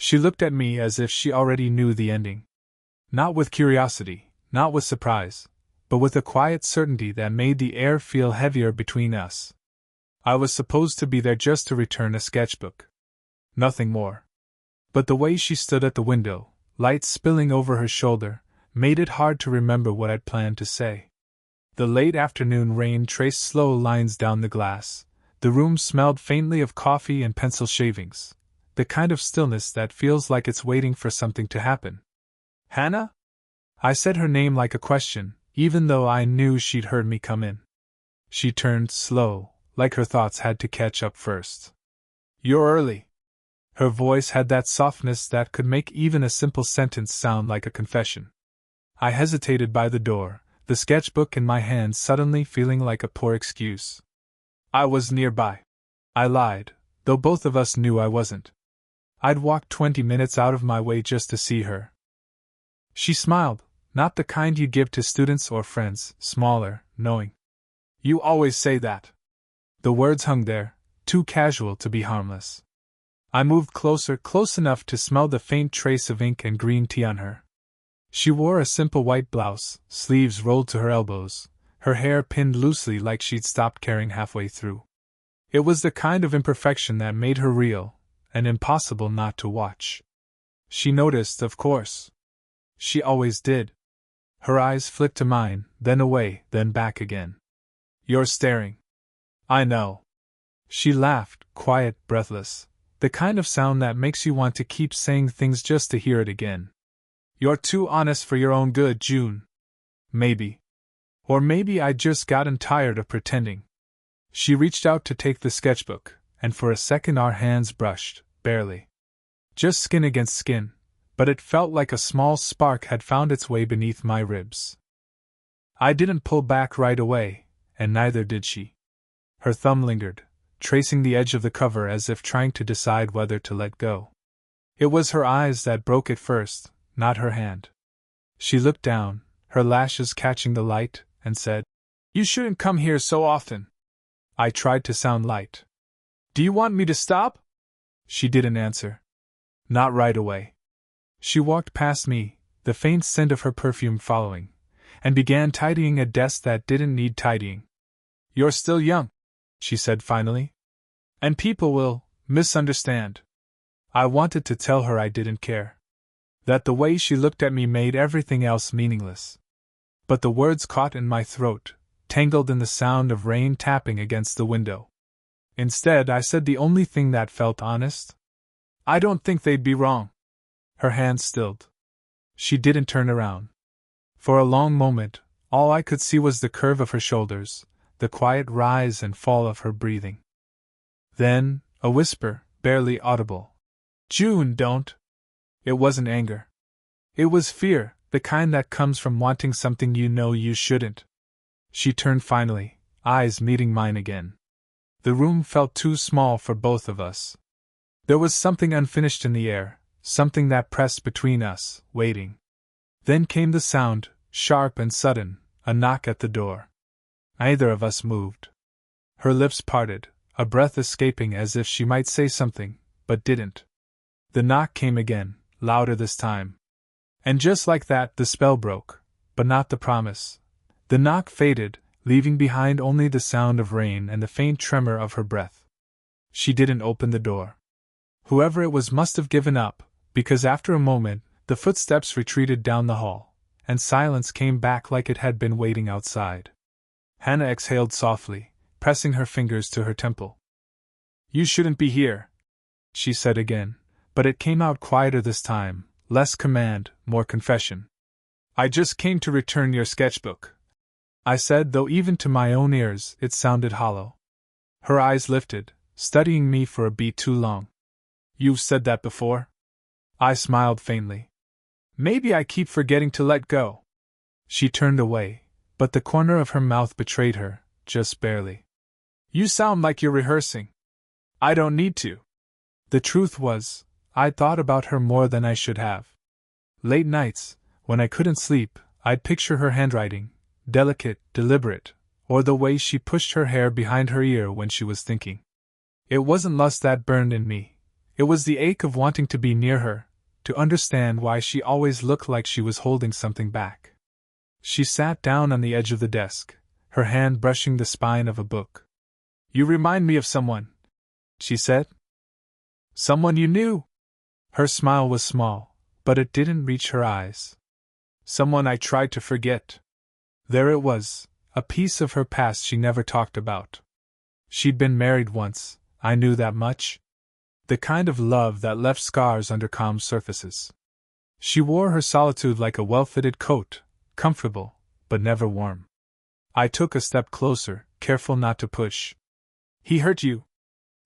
She looked at me as if she already knew the ending. Not with curiosity, not with surprise, but with a quiet certainty that made the air feel heavier between us. I was supposed to be there just to return a sketchbook. Nothing more. But the way she stood at the window, light spilling over her shoulder, made it hard to remember what I'd planned to say. The late afternoon rain traced slow lines down the glass. The room smelled faintly of coffee and pencil shavings, the kind of stillness that feels like it's waiting for something to happen. Hannah? I said her name like a question, even though I knew she'd heard me come in. She turned slow, like her thoughts had to catch up first. You're early. Her voice had that softness that could make even a simple sentence sound like a confession. I hesitated by the door, the sketchbook in my hand suddenly feeling like a poor excuse. I was nearby. I lied, though both of us knew I wasn't. I'd walked 20 minutes out of my way just to see her. She smiled, not the kind you give to students or friends, smaller, knowing. You always say that. The words hung there, too casual to be harmless. I moved closer, close enough to smell the faint trace of ink and green tea on her. She wore a simple white blouse, sleeves rolled to her elbows, her hair pinned loosely like she'd stopped caring halfway through. It was the kind of imperfection that made her real, and impossible not to watch. She noticed, of course. She always did. Her eyes flicked to mine, then away, then back again. You're staring. I know. She laughed, quiet, breathless, the kind of sound that makes you want to keep saying things just to hear it again. You're too honest for your own good, June. Maybe. Or maybe I'd just gotten tired of pretending. She reached out to take the sketchbook, and for a second our hands brushed, barely. Just skin against skin, but it felt like a small spark had found its way beneath my ribs. I didn't pull back right away, and neither did she. Her thumb lingered, tracing the edge of the cover as if trying to decide whether to let go. It was her eyes that broke it first, not her hand. She looked down, her lashes catching the light, and said, You shouldn't come here so often. I tried to sound light. Do you want me to stop? She didn't answer. Not right away. She walked past me, the faint scent of her perfume following, and began tidying a desk that didn't need tidying. You're still young, she said finally. And people will misunderstand. I wanted to tell her I didn't care. That the way she looked at me made everything else meaningless. But the words caught in my throat, tangled in the sound of rain tapping against the window. Instead, I said the only thing that felt honest. I don't think they'd be wrong. Her hands stilled. She didn't turn around. For a long moment, all I could see was the curve of her shoulders, the quiet rise and fall of her breathing. Then, a whisper, barely audible. June, don't. It wasn't anger. It was fear, the kind that comes from wanting something you know you shouldn't. She turned finally, eyes meeting mine again. The room felt too small for both of us. There was something unfinished in the air, something that pressed between us, waiting. Then came the sound, sharp and sudden, a knock at the door. Neither of us moved. Her lips parted, a breath escaping as if she might say something, but didn't. The knock came again, louder this time. And just like that, the spell broke, but not the promise. The knock faded, leaving behind only the sound of rain and the faint tremor of her breath. She didn't open the door. Whoever it was must have given up, because after a moment, the footsteps retreated down the hall, and silence came back like it had been waiting outside. Hannah exhaled softly, pressing her fingers to her temple. You shouldn't be here, she said again, but it came out quieter this time, less command, more confession. I just came to return your sketchbook, I said, though even to my own ears it sounded hollow. Her eyes lifted, studying me for a beat too long. You've said that before? I smiled faintly. Maybe I keep forgetting to let go. She turned away, but the corner of her mouth betrayed her, just barely. You sound like you're rehearsing. I don't need to. The truth was, I'd thought about her more than I should have. Late nights, when I couldn't sleep, I'd picture her handwriting, delicate, deliberate, or the way she pushed her hair behind her ear when she was thinking. It wasn't lust that burned in me. It was the ache of wanting to be near her, to understand why she always looked like she was holding something back. She sat down on the edge of the desk, her hand brushing the spine of a book. "You remind me of someone," she said. "Someone you knew?" Her smile was small, but it didn't reach her eyes. "Someone I tried to forget." There it was, a piece of her past she never talked about. She'd been married once, I knew that much. The kind of love that left scars under calm surfaces. She wore her solitude like a well-fitted coat, comfortable, but never warm. I took a step closer, careful not to push. "He hurt you?"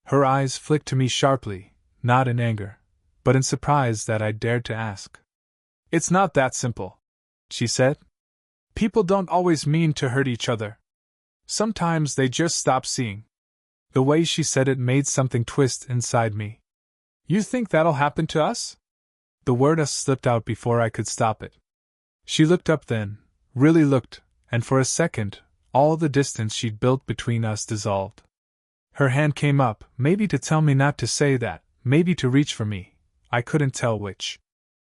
Her eyes flicked to me sharply, not in anger, but in surprise that I dared to ask. "It's not that simple," she said. "People don't always mean to hurt each other. Sometimes they just stop seeing." The way she said it made something twist inside me. "You think that'll happen to us?" The word "us" slipped out before I could stop it. She looked up then, really looked, and for a second, all the distance she'd built between us dissolved. Her hand came up, maybe to tell me not to say that, maybe to reach for me, I couldn't tell which.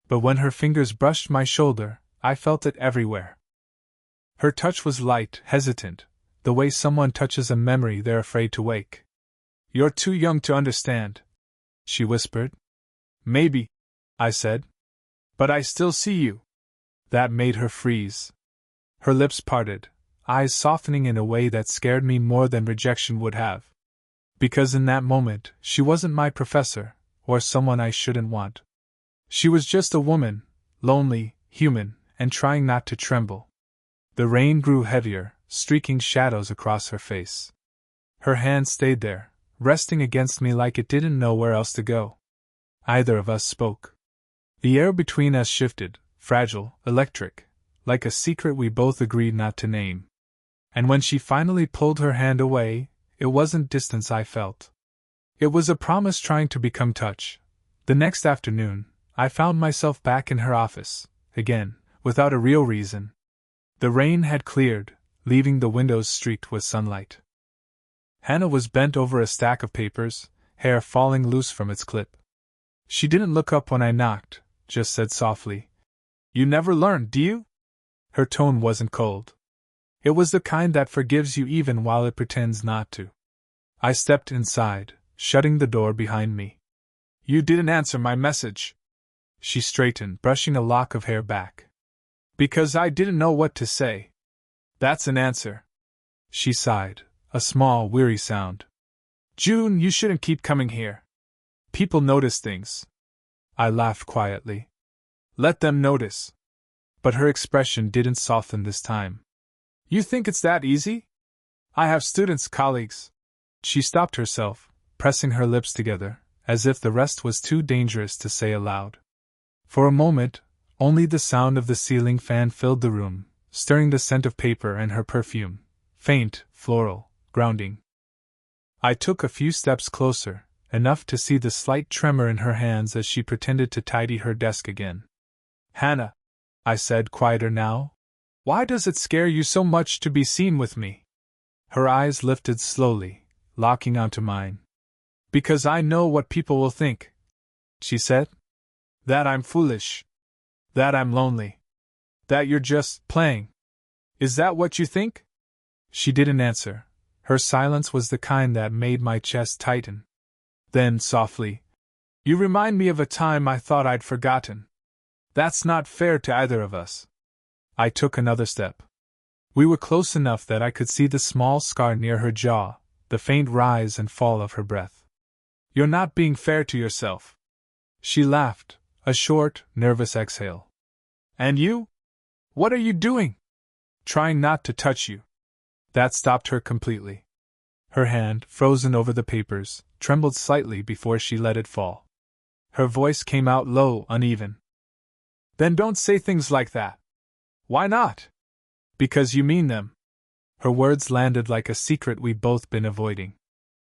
But when her fingers brushed my shoulder, I felt it everywhere. Her touch was light, hesitant, the way someone touches a memory they're afraid to wake. "You're too young to understand," she whispered. "Maybe," I said. "But I still see you." That made her freeze. Her lips parted, eyes softening in a way that scared me more than rejection would have. Because in that moment, she wasn't my professor, or someone I shouldn't want. She was just a woman, lonely, human, and trying not to tremble. The rain grew heavier, streaking shadows across her face. Her hand stayed there, resting against me like it didn't know where else to go. Either of us spoke. The air between us shifted, fragile, electric, like a secret we both agreed not to name. And when she finally pulled her hand away, it wasn't distance I felt. It was a promise trying to become touch. The next afternoon, I found myself back in her office, again, without a real reason. The rain had cleared, leaving the windows streaked with sunlight. Hannah was bent over a stack of papers, hair falling loose from its clip. She didn't look up when I knocked, just said softly, "You never learn, do you?" Her tone wasn't cold. It was the kind that forgives you even while it pretends not to. I stepped inside, shutting the door behind me. "You didn't answer my message." She straightened, brushing a lock of hair back. "Because I didn't know what to say." "That's an answer." She sighed, a small, weary sound. "June, you shouldn't keep coming here. People notice things." I laughed quietly. "Let them notice." But her expression didn't soften this time. "You think it's that easy? I have students, colleagues." She stopped herself, pressing her lips together, as if the rest was too dangerous to say aloud. For a moment, only the sound of the ceiling fan filled the room, stirring the scent of paper and her perfume, faint, floral, grounding. I took a few steps closer, enough to see the slight tremor in her hands as she pretended to tidy her desk again. "Hannah," I said, quieter now, "why does it scare you so much to be seen with me?" Her eyes lifted slowly, locking onto mine. "Because I know what people will think," she said. "That I'm foolish. That I'm lonely. That you're just playing. Is that what you think?" She didn't answer. Her silence was the kind that made my chest tighten. Then, softly, "You remind me of a time I thought I'd forgotten. That's not fair to either of us." I took another step. We were close enough that I could see the small scar near her jaw, the faint rise and fall of her breath. "You're not being fair to yourself." She laughed, a short, nervous exhale. "And you? What are you doing?" "Trying not to touch you." That stopped her completely. Her hand, frozen over the papers, trembled slightly before she let it fall. Her voice came out low, uneven. "Then don't say things like that." "Why not?" "Because you mean them." Her words landed like a secret we'd both been avoiding.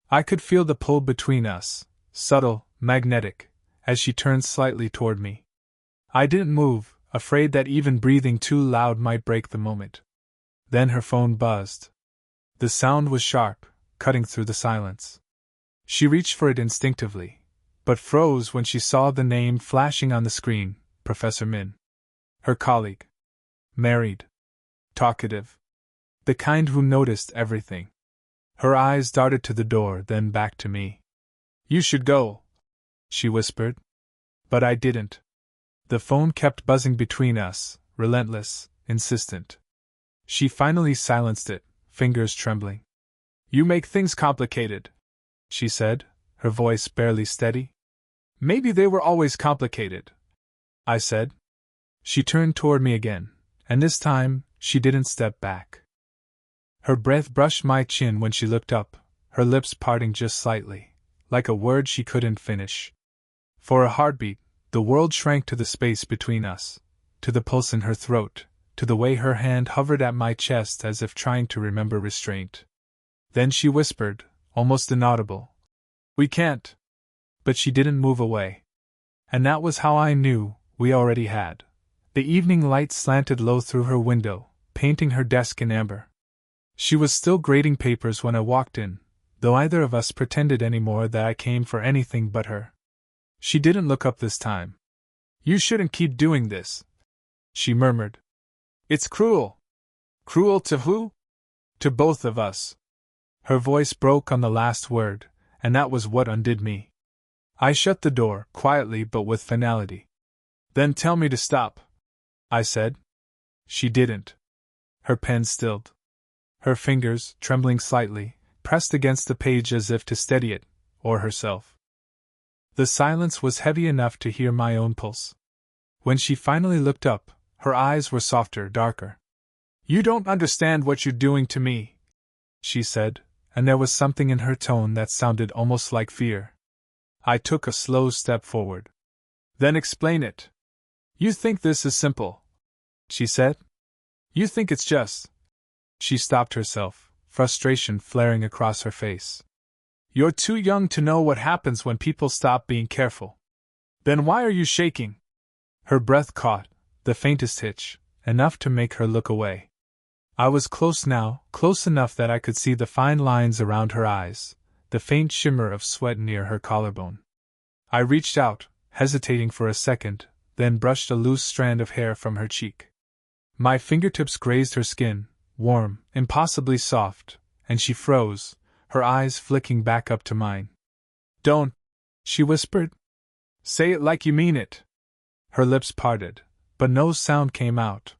I could feel the pull between us, subtle, magnetic, as she turned slightly toward me. I didn't move, afraid that even breathing too loud might break the moment. Then her phone buzzed. The sound was sharp, cutting through the silence. She reached for it instinctively, but froze when she saw the name flashing on the screen, Professor Min. Her colleague. Married. Talkative. The kind who noticed everything. Her eyes darted to the door, then back to me. You should go, she whispered. But I didn't. The phone kept buzzing between us, relentless, insistent. She finally silenced it, fingers trembling. You make things complicated, she said, her voice barely steady. Maybe they were always complicated, I said. She turned toward me again, and this time, she didn't step back. Her breath brushed my chin when she looked up, her lips parting just slightly, like a word she couldn't finish. For a heartbeat, the world shrank to the space between us, to the pulse in her throat, to the way her hand hovered at my chest as if trying to remember restraint. Then she whispered, almost inaudible, We can't. But she didn't move away. And that was how I knew we already had. The evening light slanted low through her window, painting her desk in amber. She was still grading papers when I walked in, though either of us pretended anymore that I came for anything but her. She didn't look up this time. You shouldn't keep doing this, she murmured. It's cruel. Cruel to who? To both of us. Her voice broke on the last word, and that was what undid me. I shut the door, quietly but with finality. Then tell me to stop, I said. She didn't. Her pen stilled. Her fingers, trembling slightly, pressed against the page as if to steady it, or herself. The silence was heavy enough to hear my own pulse. When she finally looked up, her eyes were softer, darker. You don't understand what you're doing to me, she said, and there was something in her tone that sounded almost like fear. I took a slow step forward. Then explain it. You think this is simple, she said. You think it's just. She stopped herself, frustration flaring across her face. You're too young to know what happens when people stop being careful. Then why are you shaking? Her breath caught, the faintest hitch, enough to make her look away. I was close now, close enough that I could see the fine lines around her eyes, the faint shimmer of sweat near her collarbone. I reached out, hesitating for a second, then brushed a loose strand of hair from her cheek. My fingertips grazed her skin, warm, impossibly soft, and she froze, her eyes flicking back up to mine. Don't, she whispered. Say it like you mean it. Her lips parted, but no sound came out.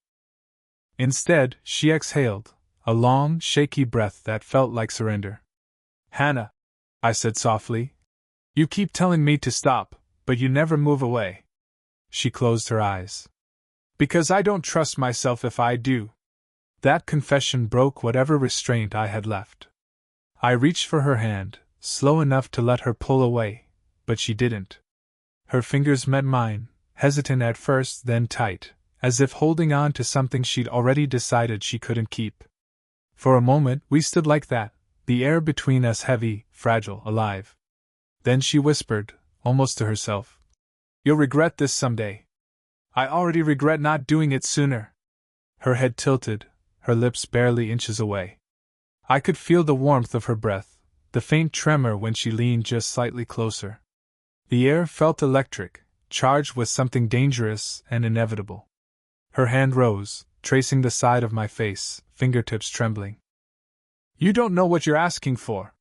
Instead, she exhaled, a long, shaky breath that felt like surrender. Hannah, I said softly. You keep telling me to stop, but you never move away. She closed her eyes. Because I don't trust myself if I do. That confession broke whatever restraint I had left. I reached for her hand, slow enough to let her pull away, but she didn't. Her fingers met mine, hesitant at first, then tight, as if holding on to something she'd already decided she couldn't keep. For a moment we stood like that, the air between us heavy, fragile, alive. Then she whispered, almost to herself, You'll regret this someday. I already regret not doing it sooner. Her head tilted, her lips barely inches away. I could feel the warmth of her breath, the faint tremor when she leaned just slightly closer. The air felt electric, charged with something dangerous and inevitable. Her hand rose, tracing the side of my face, fingertips trembling. You don't know what you're asking for.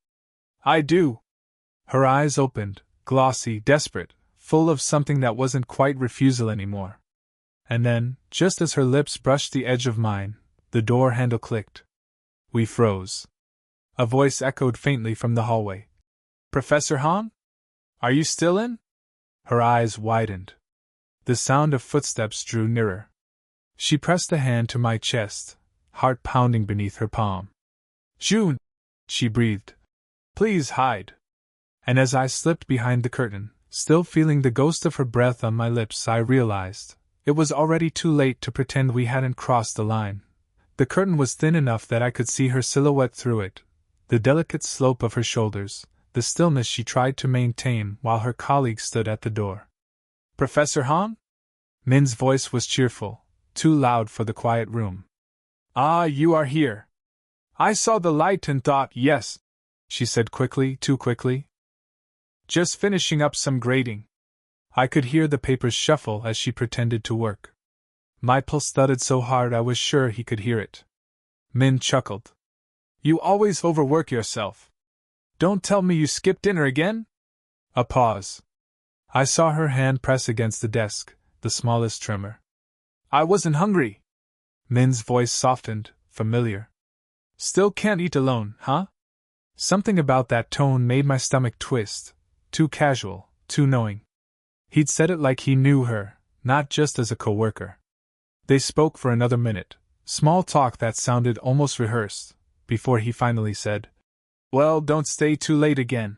I do. Her eyes opened, glossy, desperate, full of something that wasn't quite refusal anymore. And then, just as her lips brushed the edge of mine, the door handle clicked. We froze. A voice echoed faintly from the hallway. Professor Han? Are you still in? Her eyes widened. The sound of footsteps drew nearer. She pressed a hand to my chest, heart pounding beneath her palm. June, she breathed. Please hide. And as I slipped behind the curtain, still feeling the ghost of her breath on my lips, I realized it was already too late to pretend we hadn't crossed the line. The curtain was thin enough that I could see her silhouette through it, the delicate slope of her shoulders, the stillness she tried to maintain while her colleague stood at the door. Professor Han? Min's voice was cheerful, too loud for the quiet room. Ah, you are here. I saw the light and thought, yes, she said quickly, too quickly. Just finishing up some grading. I could hear the papers shuffle as she pretended to work. My pulse thudded so hard I was sure he could hear it. Min chuckled. You always overwork yourself. Don't tell me you skipped dinner again? A pause. I saw her hand press against the desk, the smallest tremor. I wasn't hungry. Min's voice softened, familiar. Still can't eat alone, huh? Something about that tone made my stomach twist. Too casual, too knowing. He'd said it like he knew her, not just as a coworker. They spoke for another minute, small talk that sounded almost rehearsed, before he finally said, Well, don't stay too late again.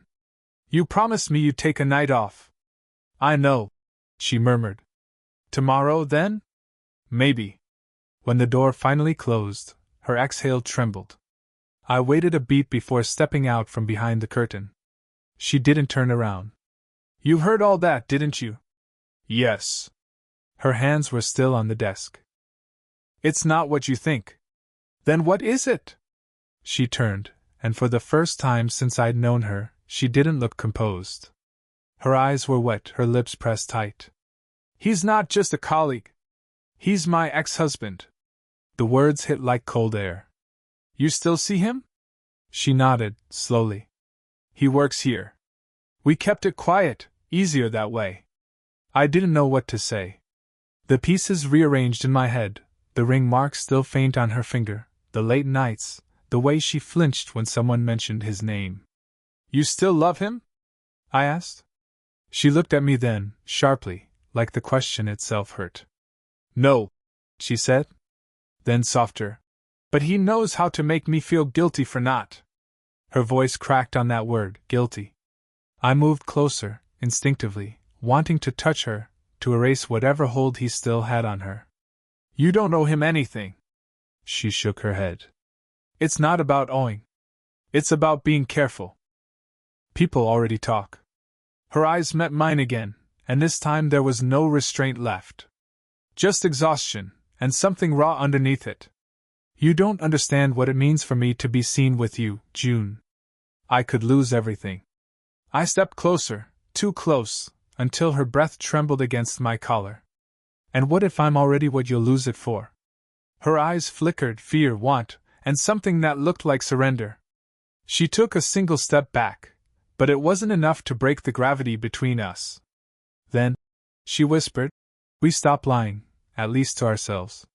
You promised me you'd take a night off. I know, she murmured. Tomorrow, then? Maybe. When the door finally closed, her exhale trembled. I waited a beat before stepping out from behind the curtain. She didn't turn around. You heard all that, didn't you? Yes. Her hands were still on the desk. It's not what you think. Then what is it? She turned, and for the first time since I'd known her, she didn't look composed. Her eyes were wet, her lips pressed tight. He's not just a colleague. He's my ex-husband. The words hit like cold air. You still see him? She nodded, slowly. He works here. We kept it quiet, easier that way. I didn't know what to say. The pieces rearranged in my head, the ring mark still faint on her finger, the late nights, the way she flinched when someone mentioned his name. You still love him? I asked. She looked at me then, sharply, like the question itself hurt. No, she said. Then softer. But he knows how to make me feel guilty for not. Her voice cracked on that word, guilty. I moved closer, instinctively, wanting to touch her, to erase whatever hold he still had on her. You don't owe him anything. She shook her head. It's not about owing. It's about being careful. People already talk. Her eyes met mine again, and this time there was no restraint left. Just exhaustion, and something raw underneath it. You don't understand what it means for me to be seen with you, June. I could lose everything. I stepped closer, too close, until her breath trembled against my collar. And what if I'm already what you'll lose it for? Her eyes flickered fear, want, and something that looked like surrender. She took a single step back, but it wasn't enough to break the gravity between us. Then, she whispered, we stopped lying, at least to ourselves.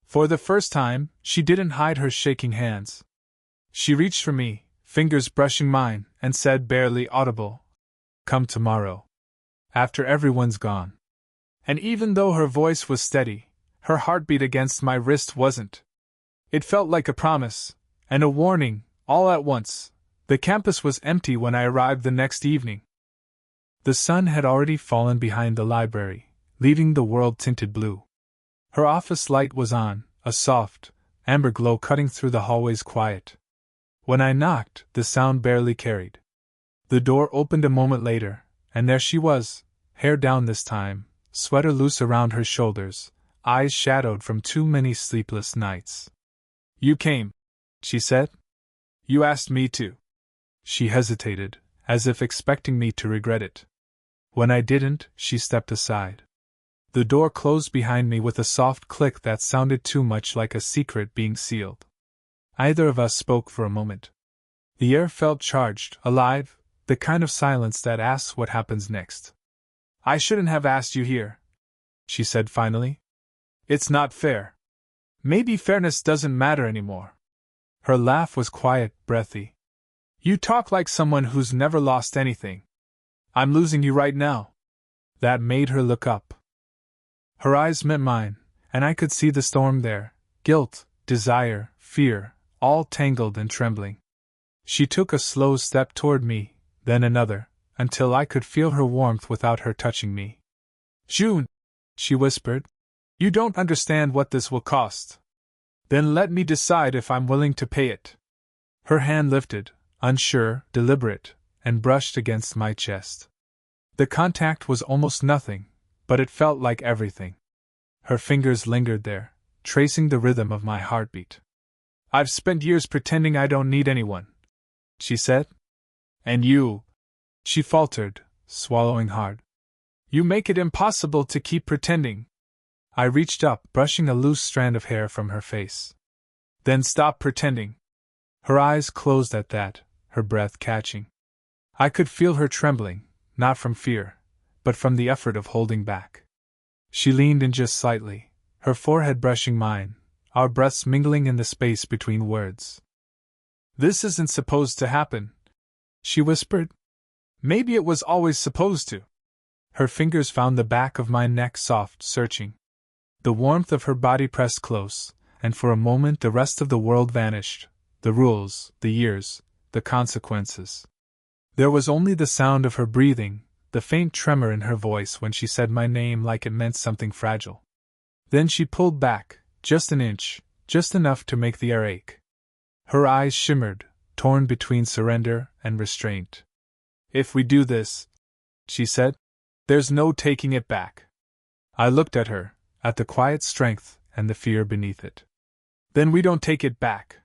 For the first time, she didn't hide her shaking hands. She reached for me, fingers brushing mine, and said barely audible, Come tomorrow. After everyone's gone. And even though her voice was steady, her heartbeat against my wrist wasn't. It felt like a promise, and a warning, all at once. The campus was empty when I arrived the next evening. The sun had already fallen behind the library, leaving the world tinted blue. Her office light was on, a soft, amber glow cutting through the hallway's quiet. When I knocked, the sound barely carried. The door opened a moment later, and there she was, hair down this time, sweater loose around her shoulders, eyes shadowed from too many sleepless nights. You came, she said. You asked me to. She hesitated, as if expecting me to regret it. When I didn't, she stepped aside. The door closed behind me with a soft click that sounded too much like a secret being sealed. Neither of us spoke for a moment. The air felt charged, alive, the kind of silence that asks what happens next. I shouldn't have asked you here, she said finally. It's not fair. Maybe fairness doesn't matter anymore. Her laugh was quiet, breathy. You talk like someone who's never lost anything. I'm losing you right now. That made her look up. Her eyes met mine, and I could see the storm there, guilt, desire, fear, all tangled and trembling. She took a slow step toward me, then another, until I could feel her warmth without her touching me. June, she whispered, you don't understand what this will cost. Then let me decide if I'm willing to pay it. Her hand lifted, unsure, deliberate, and brushed against my chest. The contact was almost nothing, but it felt like everything. Her fingers lingered there, tracing the rhythm of my heartbeat. I've spent years pretending I don't need anyone, she said. And you. She faltered, swallowing hard. You make it impossible to keep pretending. I reached up, brushing a loose strand of hair from her face. Then stop pretending. Her eyes closed at that, her breath catching. I could feel her trembling, not from fear, but from the effort of holding back. She leaned in just slightly, her forehead brushing mine, our breaths mingling in the space between words. This isn't supposed to happen, she whispered. Maybe it was always supposed to. Her fingers found the back of my neck soft, searching. The warmth of her body pressed close, and for a moment the rest of the world vanished, the rules, the years, the consequences. There was only the sound of her breathing, the faint tremor in her voice when she said my name like it meant something fragile. Then she pulled back, just an inch, just enough to make the air ache. Her eyes shimmered, torn between surrender and restraint. If we do this, she said, there's no taking it back. I looked at her, at the quiet strength and the fear beneath it. Then we don't take it back.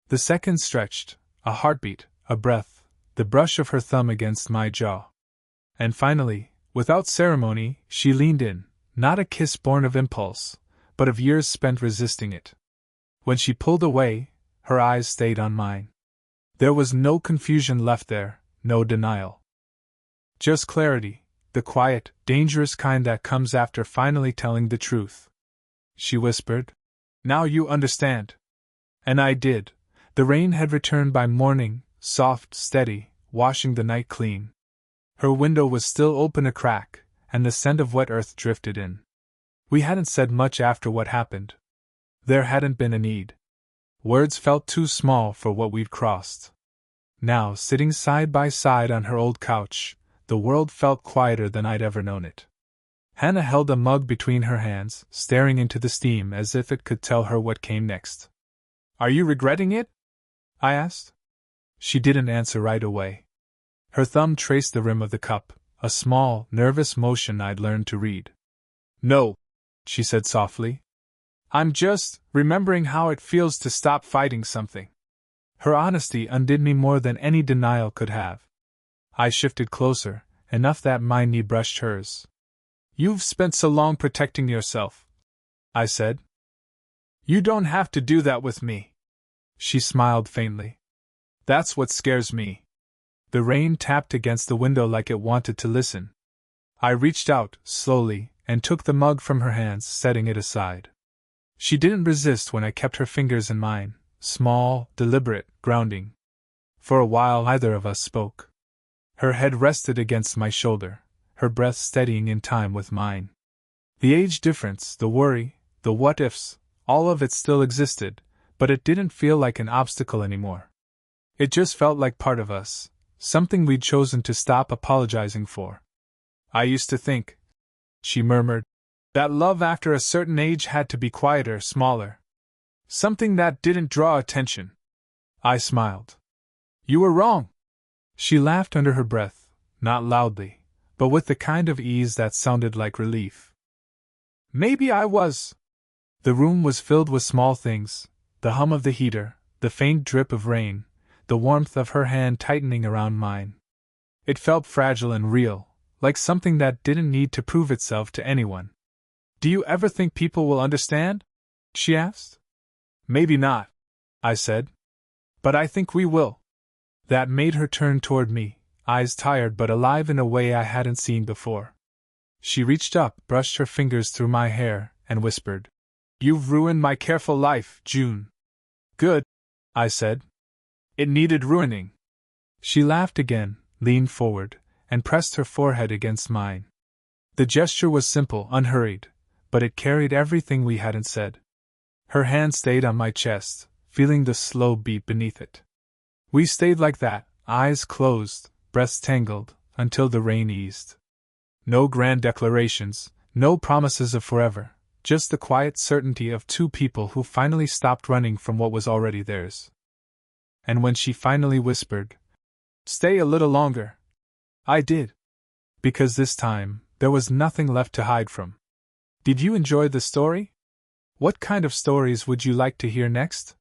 The seconds stretched, a heartbeat, a breath, the brush of her thumb against my jaw. And finally, without ceremony, she leaned in, not a kiss born of impulse, but of years spent resisting it. When she pulled away, her eyes stayed on mine. There was no confusion left there, no denial. Just clarity, the quiet, dangerous kind that comes after finally telling the truth. She whispered, "Now you understand." And I did. The rain had returned by morning, soft, steady, washing the night clean. Her window was still open a crack, and the scent of wet earth drifted in. We hadn't said much after what happened. There hadn't been a need. Words felt too small for what we'd crossed. Now, sitting side by side on her old couch, the world felt quieter than I'd ever known it. Hannah held a mug between her hands, staring into the steam as if it could tell her what came next. "Are you regretting it?" I asked. She didn't answer right away. Her thumb traced the rim of the cup, a small, nervous motion I'd learned to read. "No," she said softly. "I'm just remembering how it feels to stop fighting something." Her honesty undid me more than any denial could have. I shifted closer, enough that my knee brushed hers. "You've spent so long protecting yourself," I said. "You don't have to do that with me." She smiled faintly. "That's what scares me." The rain tapped against the window like it wanted to listen. I reached out, slowly, and took the mug from her hands, setting it aside. She didn't resist when I kept her fingers in mine, small, deliberate, grounding. For a while neither of us spoke. Her head rested against my shoulder, her breath steadying in time with mine. The age difference, the worry, the what-ifs, all of it still existed, but it didn't feel like an obstacle anymore. It just felt like part of us, something we'd chosen to stop apologizing for. "I used to think," she murmured, "that love after a certain age had to be quieter, smaller. Something that didn't draw attention." I smiled. "You were wrong." She laughed under her breath, not loudly, but with the kind of ease that sounded like relief. "Maybe I was." The room was filled with small things, the hum of the heater, the faint drip of rain, the warmth of her hand tightening around mine. It felt fragile and real, like something that didn't need to prove itself to anyone. "Do you ever think people will understand?" she asked. "Maybe not," I said. "But I think we will." That made her turn toward me, eyes tired but alive in a way I hadn't seen before. She reached up, brushed her fingers through my hair, and whispered, "You've ruined my careful life, June." "Good," I said. "It needed ruining." She laughed again, leaned forward, and pressed her forehead against mine. The gesture was simple, unhurried, but it carried everything we hadn't said. Her hand stayed on my chest, feeling the slow beat beneath it. We stayed like that, eyes closed, breaths tangled, until the rain eased. No grand declarations, no promises of forever, just the quiet certainty of two people who finally stopped running from what was already theirs. And when she finally whispered, "Stay a little longer," I did. Because this time, there was nothing left to hide from. Did you enjoy the story? What kind of stories would you like to hear next?